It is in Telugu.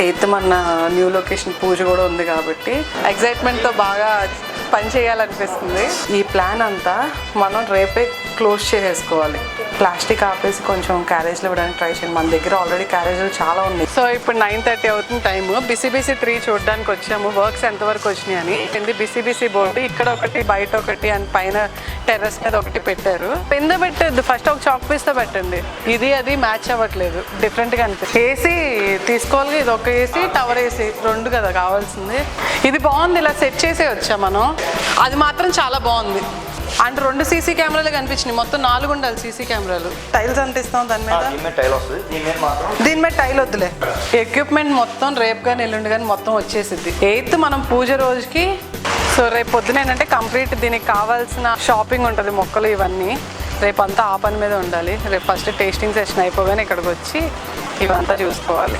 8th మన న్యూ లొకేషన్ పూజ కూడా ఉంది కాబట్టి ఎగ్జైట్మెంట్తో బాగా పని చేయాలనిపిస్తుంది. ఈ ప్లాన్ అంతా మనం రేపే క్లోజ్ చేసేసుకోవాలి. ప్లాస్టిక్ ఆపేసి కొంచెం క్యారేజ్లో ఇవ్వడానికి ట్రై చేయండి. మన దగ్గర ఆల్రెడీ క్యారేజ్లు చాలా ఉన్నాయి. సో ఇప్పుడు 9:30 అవుతుంది టైము. BCBC 3 చూడడానికి వచ్చాము. వర్క్స్ ఎంతవరకు వచ్చినాయి అని. BCBC బోర్డు ఇక్కడ ఒకటి, బయట ఒకటి, అండ్ పైన టెర్రస్ మీద ఒకటి పెట్టారు. కింద పెట్టద్దు, ఫస్ట్ ఒక చాక్ పీస్తో పెట్టండి. ఇది అది మ్యాచ్ అవ్వట్లేదు, డిఫరెంట్గా అనిపిస్తుంది. ఏసీ తీసుకోవాలి, ఇది ఒక ఏసీ, టవర్ ఏసీ 2 కదా కావాల్సింది. ఇది బాగుంది, ఇలా సెట్ చేసే వచ్చా మనం. అది మాత్రం చాలా బాగుంది. అండ్ 2 CC కెమెరాలు కనిపించినాయి. మొత్తం 4 ఉండాలి CC కెమెరాలు. టైల్స్ అంటిస్తాం దాని మీద. దీని మీద టైల్ వద్దులే. ఎక్విప్మెంట్ మొత్తం రేపు కానీ ఎల్లుండి కానీ మొత్తం వచ్చేసిద్ది. 8th మనం పూజ రోజుకి. సో రేపు పొద్దున ఏంటంటే కంప్లీట్ దీనికి కావాల్సిన షాపింగ్ ఉంటుంది, మొక్కలు ఇవన్నీ. రేపు అంతా ఆ పని మీద ఉండాలి. రేపు ఫస్ట్ టేస్టింగ్ సెషన్ అయిపోగానే ఇక్కడికి వచ్చి ఇవంతా చూసుకోవాలి.